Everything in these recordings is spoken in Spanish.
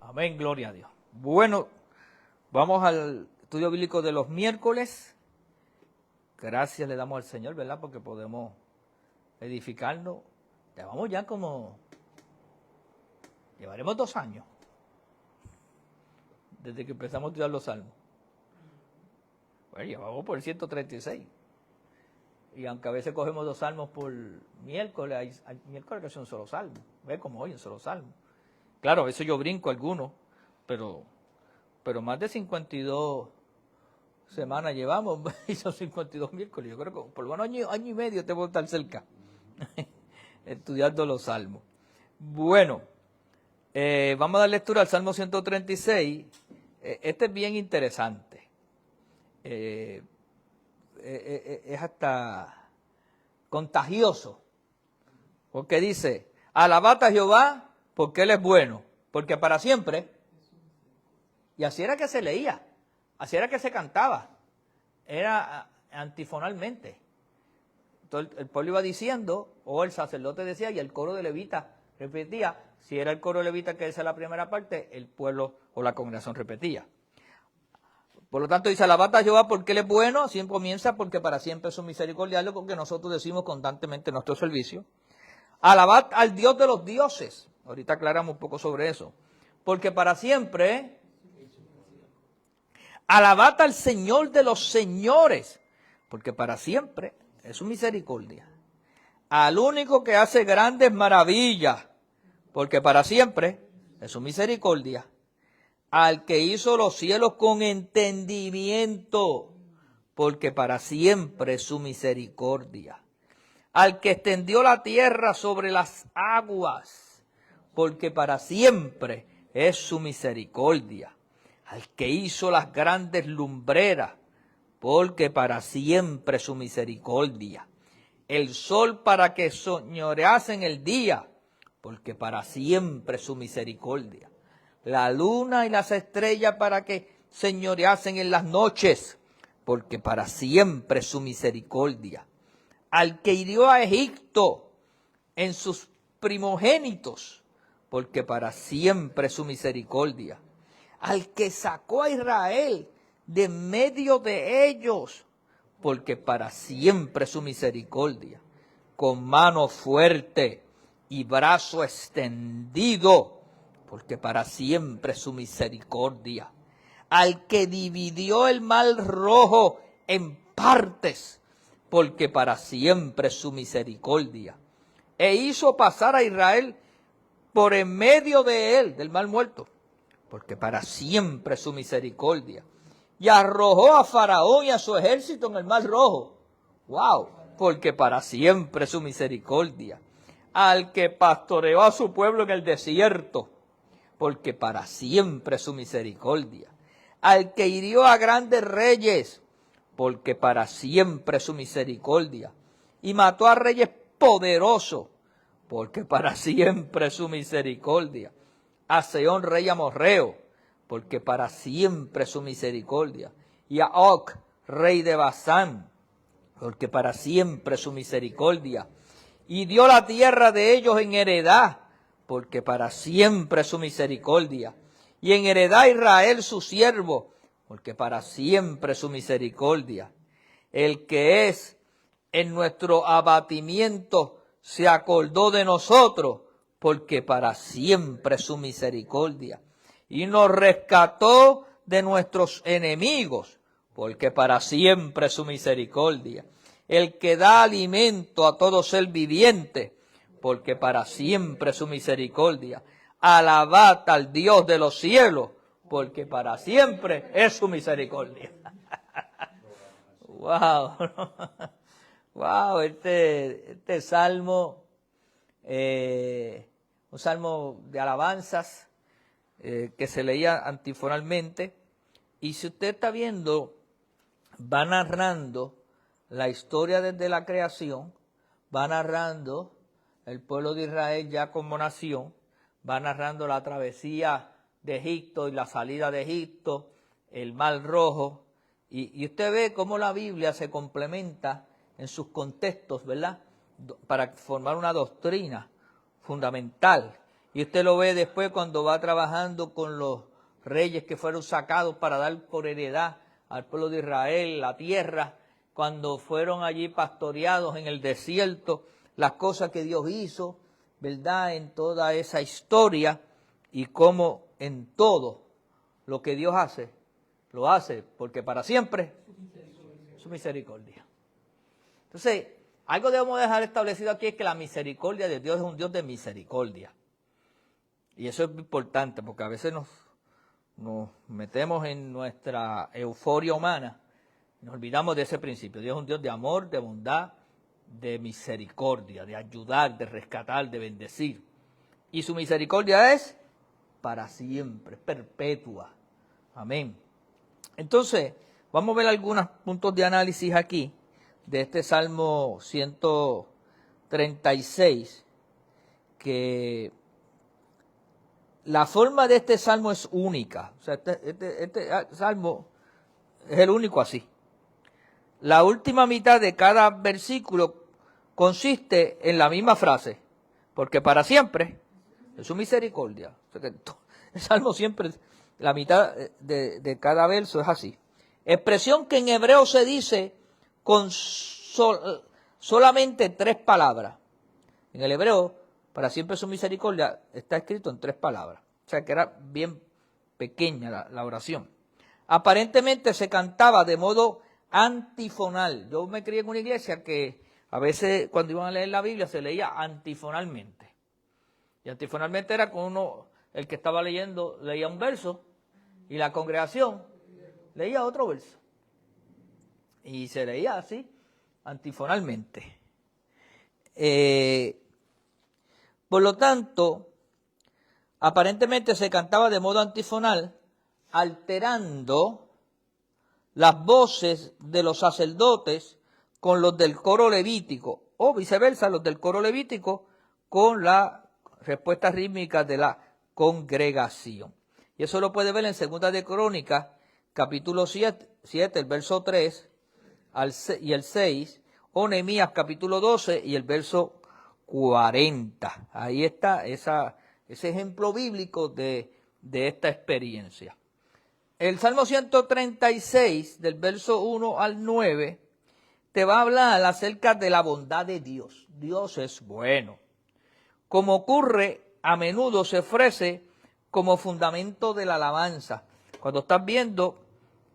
Amén, gloria a Dios. Bueno, vamos al estudio bíblico de los miércoles. Gracias le damos al Señor, ¿verdad? Porque podemos edificarnos. Llevamos ya llevaremos 2 años desde que empezamos a estudiar los salmos. Bueno, llevamos por el 136. Y aunque a veces cogemos 2 salmos por miércoles, hay miércoles que son solo salmos. Ve como hoy, un solo salmo. Claro, a veces yo brinco algunos, pero más de 52 semanas llevamos, y son 52 miércoles. Yo creo que por lo menos año y medio te voy a estar cerca, estudiando los salmos. Bueno, vamos a dar lectura al Salmo 136. Este es bien interesante. Es hasta contagioso, porque dice, alabad a Jehová porque Él es bueno, porque para siempre. Y así era que se leía, así era que se cantaba, era antifonalmente. Entonces el pueblo iba diciendo, o el sacerdote decía, y el coro de levita repetía. Si era el coro de levita que decía la primera parte, el pueblo o la congregación repetía. Por lo tanto dice, alabad a Jehová porque Él es bueno, así comienza, porque para siempre es su misericordia, lo que nosotros decimos constantemente en nuestro servicio. Alabad al Dios de los dioses, ahorita aclaramos un poco sobre eso, porque para siempre. Alabad al Señor de los señores, porque para siempre es su misericordia. Al único que hace grandes maravillas, porque para siempre es su misericordia. Al que hizo los cielos con entendimiento, porque para siempre es su misericordia. Al que extendió la tierra sobre las aguas, porque para siempre es su misericordia. Al que hizo las grandes lumbreras, porque para siempre es su misericordia. El sol para que señorease en el día, porque para siempre es su misericordia. La luna y las estrellas para que señoreasen en las noches, porque para siempre es su misericordia. Al que hirió a Egipto en sus primogénitos, porque para siempre es su misericordia. Al que sacó a Israel de medio de ellos, porque para siempre es su misericordia, con mano fuerte y brazo extendido, porque para siempre es su misericordia. Al que dividió el mar rojo en partes, porque para siempre es su misericordia. E hizo pasar a Israel por en medio de él, del mar muerto, porque para siempre es su misericordia. Y arrojó a Faraón y a su ejército en el mar rojo. ¡Wow! Porque para siempre es su misericordia. Al que pastoreó a su pueblo en el desierto, porque para siempre es su misericordia. Al que hirió a grandes reyes, porque para siempre es su misericordia. Y mató a reyes poderosos, porque para siempre es su misericordia. A Sehón, rey amorreo, porque para siempre es su misericordia. Y a Og, rey de Basán, porque para siempre es su misericordia. Y dio la tierra de ellos en heredad, porque para siempre es su misericordia. Y en heredad Israel su siervo, porque para siempre es su misericordia. El que es en nuestro abatimiento se acordó de nosotros, porque para siempre es su misericordia. Y nos rescató de nuestros enemigos, porque para siempre es su misericordia. El que da alimento a todo ser viviente, porque para siempre es su misericordia. Alabad al Dios de los cielos, porque para siempre es su misericordia. Wow, wow, este salmo, un salmo de alabanzas que se leía antifonalmente. Y si usted está viendo, va narrando la historia desde la creación, va narrando el pueblo de Israel ya como nación, va narrando la travesía de Egipto y la salida de Egipto, el Mar Rojo, y usted ve cómo la Biblia se complementa en sus contextos, ¿verdad? Para formar una doctrina fundamental. Y usted lo ve después cuando va trabajando con los reyes que fueron sacados para dar por heredad al pueblo de Israel la tierra, cuando fueron allí pastoreados en el desierto, las cosas que Dios hizo, ¿verdad? En toda esa historia, y cómo en todo lo que Dios hace, lo hace porque para siempre su misericordia. Entonces, algo debemos dejar establecido aquí es que la misericordia de Dios es un Dios de misericordia. Y eso es importante porque a veces nos metemos en nuestra euforia humana y nos olvidamos de ese principio. Dios es un Dios de amor, de bondad, de misericordia, de ayudar, de rescatar, de bendecir. Y su misericordia es para siempre, es perpetua. Amén. Entonces, vamos a ver algunos puntos de análisis aquí de este Salmo 136, que la forma de este Salmo es única. O sea, este Salmo es el único así. La última mitad de cada versículo consiste en la misma frase, porque para siempre es su misericordia. O sea que el Salmo siempre, la mitad de cada verso es así. Expresión que en hebreo se dice con solamente 3 palabras. En el hebreo, para siempre su misericordia, está escrito en 3 palabras. O sea que era bien pequeña la oración. Aparentemente se cantaba de modo antifonal. Yo me crié en una iglesia que a veces cuando iban a leer la Biblia se leía antifonalmente. Y antifonalmente era con el que estaba leyendo leía un verso y la congregación leía otro verso. Y se leía así, antifonalmente. Por lo tanto, aparentemente se cantaba de modo antifonal, alterando las voces de los sacerdotes con los del coro levítico, o viceversa, los del coro levítico con la respuesta rítmica de la congregación. Y eso lo puede ver en 2 de Crónicas, capítulo 7, el verso 3 y el 6, o Nehemías capítulo 12 y el verso 40. Ahí está ese ejemplo bíblico de esta experiencia. El Salmo 136, del verso 1 al 9, te va a hablar acerca de la bondad de Dios. Dios es bueno. Como ocurre, a menudo se ofrece como fundamento de la alabanza. Cuando estás viendo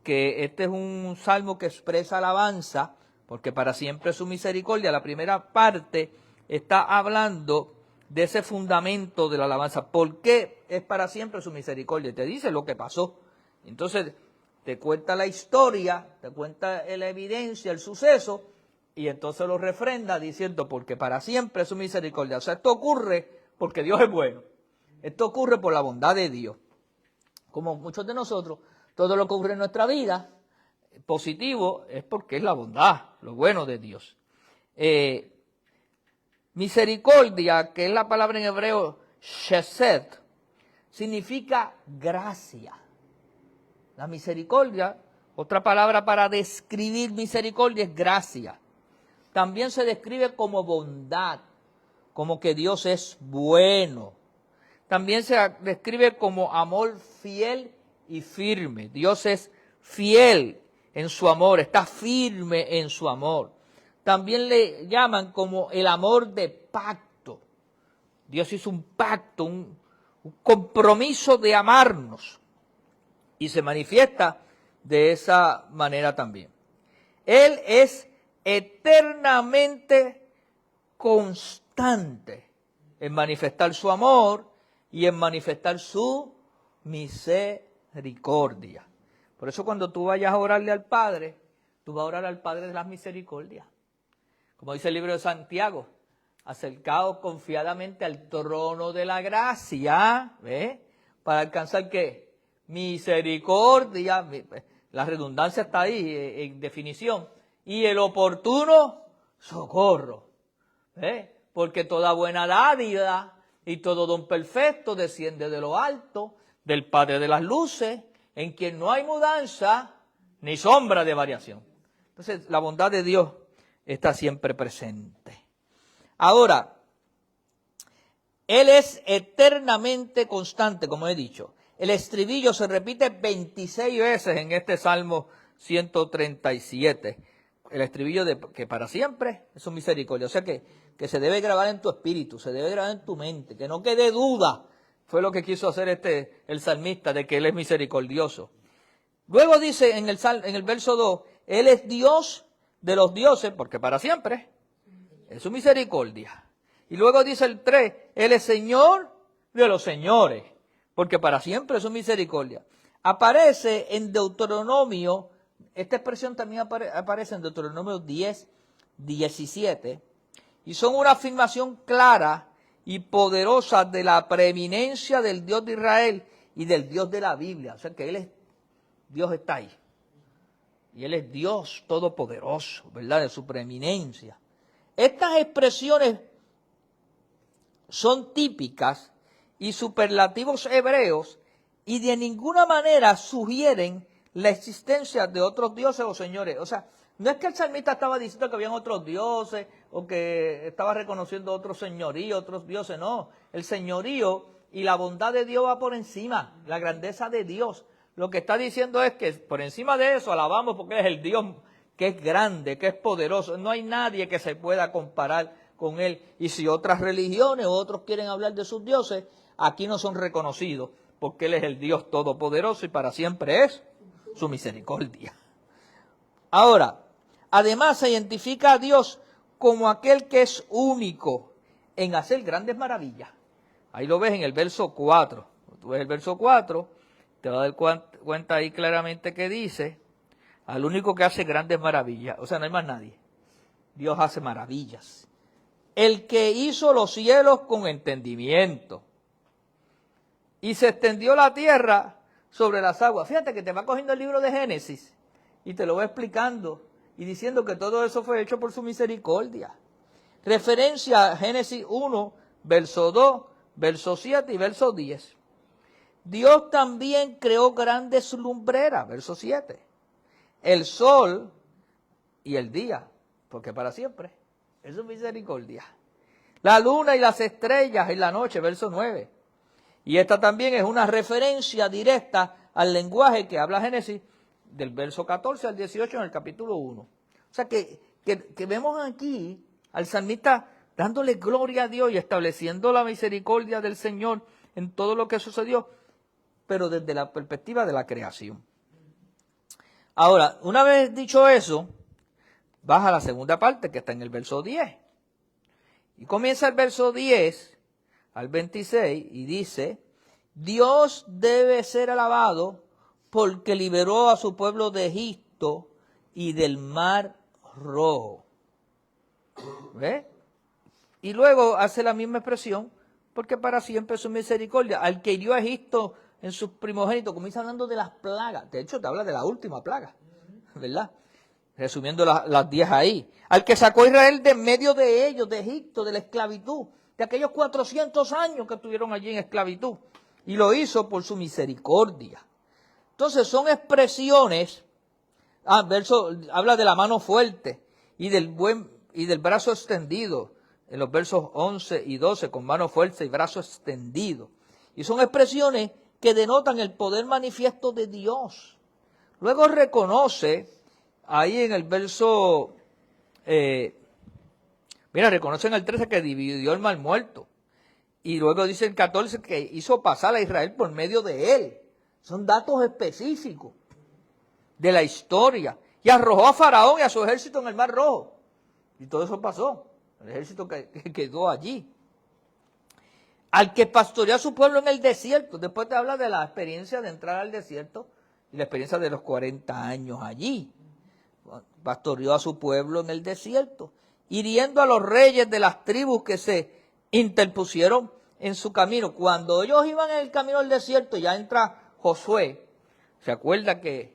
que este es un salmo que expresa alabanza, porque para siempre es su misericordia, la primera parte está hablando de ese fundamento de la alabanza. ¿Por qué es para siempre su misericordia? Te dice lo que pasó. Entonces te cuenta la historia, te cuenta la evidencia, el suceso, y entonces lo refrenda diciendo, porque para siempre es su misericordia. O sea, esto ocurre porque Dios es bueno. Esto ocurre por la bondad de Dios. Como muchos de nosotros, todo lo que ocurre en nuestra vida positivo es porque es la bondad, lo bueno de Dios. Misericordia, que es la palabra en hebreo chesed, significa gracia. La misericordia, otra palabra para describir misericordia es gracia. También se describe como bondad, como que Dios es bueno. También se describe como amor fiel y firme. Dios es fiel en su amor, está firme en su amor. También le llaman como el amor de pacto. Dios hizo un pacto, un compromiso de amarnos. Y se manifiesta de esa manera también. Él es eternamente constante en manifestar su amor y en manifestar su misericordia. Por eso cuando tú vayas a orarle al Padre, tú vas a orar al Padre de las misericordias. Como dice el libro de Santiago, acercaos confiadamente al trono de la gracia, ¿ve? Para alcanzar ¿qué? Misericordia, la redundancia está ahí en definición, y el oportuno socorro, ¿ve? Porque toda buena dádiva y todo don perfecto desciende de lo alto, del Padre de las luces, en quien no hay mudanza ni sombra de variación. Entonces, la bondad de Dios está siempre presente. Ahora, Él es eternamente constante, como he dicho. El estribillo se repite 26 veces en este Salmo 137. El estribillo de que para siempre es su misericordia. O sea que se debe grabar en tu espíritu, se debe grabar en tu mente, que no quede duda. Fue lo que quiso hacer el salmista, de que Él es misericordioso. Luego dice en el verso 2, Él es Dios de los dioses, porque para siempre es su misericordia. Y luego dice el 3, Él es Señor de los señores, porque para siempre es su misericordia. Aparece en Deuteronomio, esta expresión también aparece en Deuteronomio 10, 17, y son una afirmación clara y poderosa de la preeminencia del Dios de Israel y del Dios de la Biblia. O sea que Dios está ahí. Y Él es Dios todopoderoso, ¿verdad? De su preeminencia. Estas expresiones son típicas y superlativos hebreos y de ninguna manera sugieren la existencia de otros dioses o señores. O sea, no es que el salmista estaba diciendo que habían otros dioses o que estaba reconociendo otros señoríos, otros dioses. No, el señorío y la bondad de Dios va por encima, la grandeza de Dios. Lo que está diciendo es que por encima de eso alabamos porque Él es el Dios que es grande, que es poderoso. No hay nadie que se pueda comparar con Él. Y si otras religiones o otros quieren hablar de sus dioses, aquí no son reconocidos porque Él es el Dios todopoderoso y para siempre es su misericordia. Ahora, además se identifica a Dios como aquel que es único en hacer grandes maravillas. Ahí lo ves en el verso 4. Tú ves el verso 4, te vas a dar cuenta ahí claramente que dice, al único que hace grandes maravillas. O sea, no hay más nadie. Dios hace maravillas. El que hizo los cielos con entendimiento y se extendió la tierra sobre las aguas. Fíjate que te va cogiendo el libro de Génesis y te lo va explicando y diciendo que todo eso fue hecho por su misericordia. Referencia a Génesis 1, verso 2, verso 7 y verso 10. Dios también creó grandes lumbreras, verso 7. El sol y el día, porque para siempre es su misericordia. La luna y las estrellas en la noche, verso 9. Y esta también es una referencia directa al lenguaje que habla Génesis del verso 14 al 18 en el capítulo 1. O sea que vemos aquí al salmista dándole gloria a Dios y estableciendo la misericordia del Señor en todo lo que sucedió, pero desde la perspectiva de la creación. Ahora, una vez dicho eso, vas a la segunda parte que está en el verso 10. Y comienza el verso 10 al 26 y dice, Dios debe ser alabado porque liberó a su pueblo de Egipto y del mar Rojo. ¿Ve? Y luego hace la misma expresión, porque para siempre es su misericordia. Al que hirió a Egipto en sus primogénitos, comienza hablando de las plagas. De hecho, te habla de la última plaga, ¿verdad? Resumiendo las 10 ahí. Al que sacó a Israel de en medio de ellos, de Egipto, de la esclavitud, de aquellos 400 años que estuvieron allí en esclavitud. Y lo hizo por su misericordia. Entonces son expresiones, habla de la mano fuerte y del brazo extendido, en los versos 11 y 12, con mano fuerte y brazo extendido. Y son expresiones que denotan el poder manifiesto de Dios. Luego reconoce, ahí en el verso, reconoce en el 13 que dividió el mar muerto. Y luego dice el 14 que hizo pasar a Israel por medio de él. Son datos específicos de la historia. Y arrojó a Faraón y a su ejército en el Mar Rojo. Y todo eso pasó. El ejército que quedó allí. Al que pastoreó a su pueblo en el desierto. Después te habla de la experiencia de entrar al desierto y la experiencia de los 40 años allí. Pastoreó a su pueblo en el desierto, hiriendo a los reyes de las tribus que se interpusieron en su camino. Cuando ellos iban en el camino al desierto, ya entra Josué. ¿Se acuerda que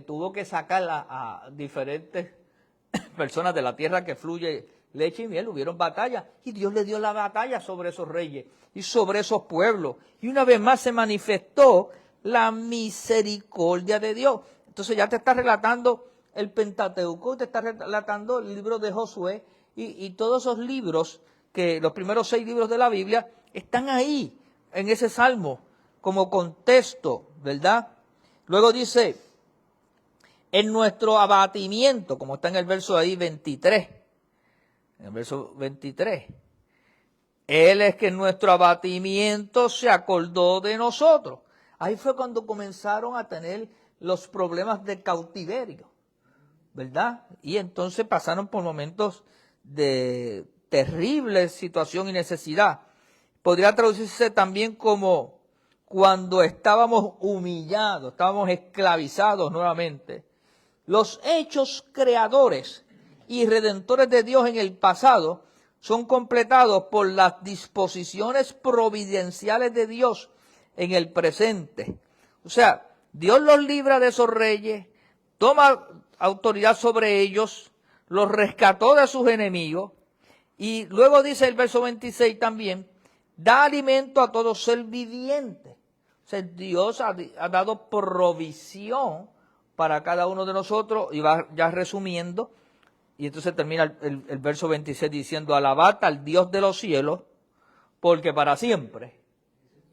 tuvo que sacar a diferentes personas de la tierra que fluye leche y miel? Hubieron batallas y Dios le dio la batalla sobre esos reyes y sobre esos pueblos. Y una vez más se manifestó la misericordia de Dios. Entonces ya te está relatando el Pentateuco, te está relatando el libro de Josué y todos esos libros, que los primeros 6 libros de la Biblia, están ahí, en ese salmo, como contexto, ¿verdad? Luego dice, en nuestro abatimiento, como está en el verso ahí 23, en el verso 23, Él es que en nuestro abatimiento se acordó de nosotros. Ahí fue cuando comenzaron a tener los problemas de cautiverio, ¿verdad? Y entonces pasaron por momentos de terrible situación y necesidad. Podría traducirse también como cuando estábamos humillados, estábamos esclavizados nuevamente. Los hechos creadores y redentores de Dios en el pasado son completados por las disposiciones providenciales de Dios en el presente. O sea, Dios los libra de esos reyes, toma autoridad sobre ellos, los rescató de sus enemigos, y luego dice el verso 26 también, da alimento a todo ser viviente. O sea, Dios ha dado provisión para cada uno de nosotros, y va ya resumiendo, y entonces termina el verso 26 diciendo, alabad al Dios de los cielos, porque para siempre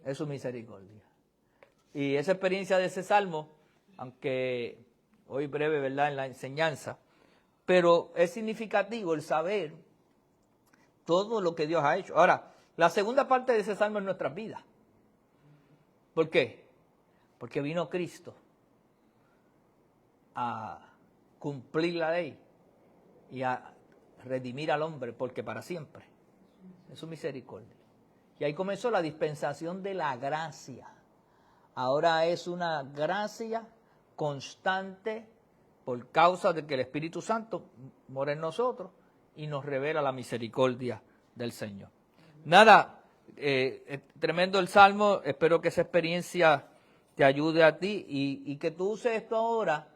es su misericordia. Y esa experiencia de ese salmo, aunque hoy breve, ¿verdad?, en la enseñanza, pero es significativo el saber todo lo que Dios ha hecho. Ahora, la segunda parte de ese salmo es nuestras vidas. ¿Por qué? Porque vino Cristo a cumplir la ley y a redimir al hombre, porque para siempre es su misericordia. Y ahí comenzó la dispensación de la gracia. Ahora es una gracia constante por causa de que el Espíritu Santo mora en nosotros y nos revela la misericordia del Señor. Nada, tremendo el Salmo, espero que esa experiencia te ayude a ti y que tú uses esto ahora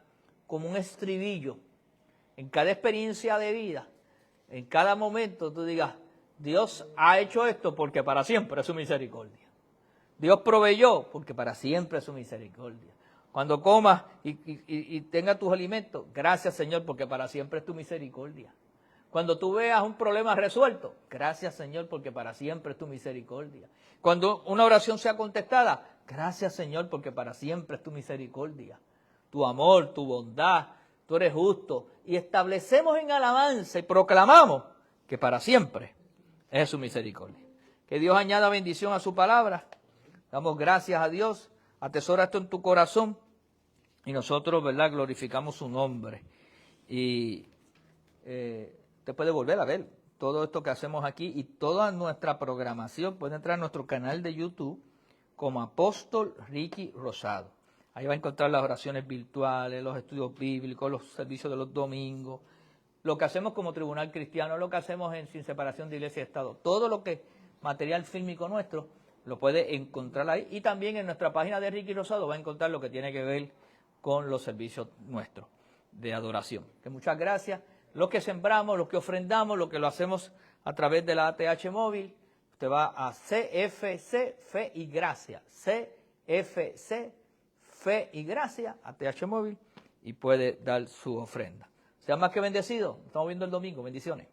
como un estribillo. En cada experiencia de vida, en cada momento tú digas, Dios ha hecho esto porque para siempre es su misericordia. Dios proveyó porque para siempre es su misericordia. Cuando comas y tengas tus alimentos, gracias Señor porque para siempre es tu misericordia. Cuando tú veas un problema resuelto, gracias Señor porque para siempre es tu misericordia. Cuando una oración sea contestada, gracias Señor porque para siempre es tu misericordia. Tu amor, tu bondad, tú eres justo. Y establecemos en alabanza y proclamamos que para siempre es su misericordia. Que Dios añada bendición a su palabra. Damos gracias a Dios. Atesora esto en tu corazón. Y nosotros, ¿verdad?, glorificamos su nombre. Y te puede volver a ver todo esto que hacemos aquí y toda nuestra programación. Puede entrar a nuestro canal de YouTube como Apóstol Ricky Rosado. Ahí va a encontrar las oraciones virtuales, los estudios bíblicos, los servicios de los domingos, lo que hacemos como Tribunal Cristiano, lo que hacemos en Sin Separación de Iglesia y Estado. Todo lo que material fílmico nuestro lo puede encontrar ahí. Y también en nuestra página de Ricky Rosado va a encontrar lo que tiene que ver con los servicios nuestros de adoración. Que muchas gracias. Lo que sembramos, lo que ofrendamos, lo que lo hacemos a través de la ATH móvil. Usted va a CFC Fe y Gracia. CFC Fe y Gracia, ATH móvil, y puede dar su ofrenda. Sea más que bendecido. Estamos viendo el domingo. Bendiciones.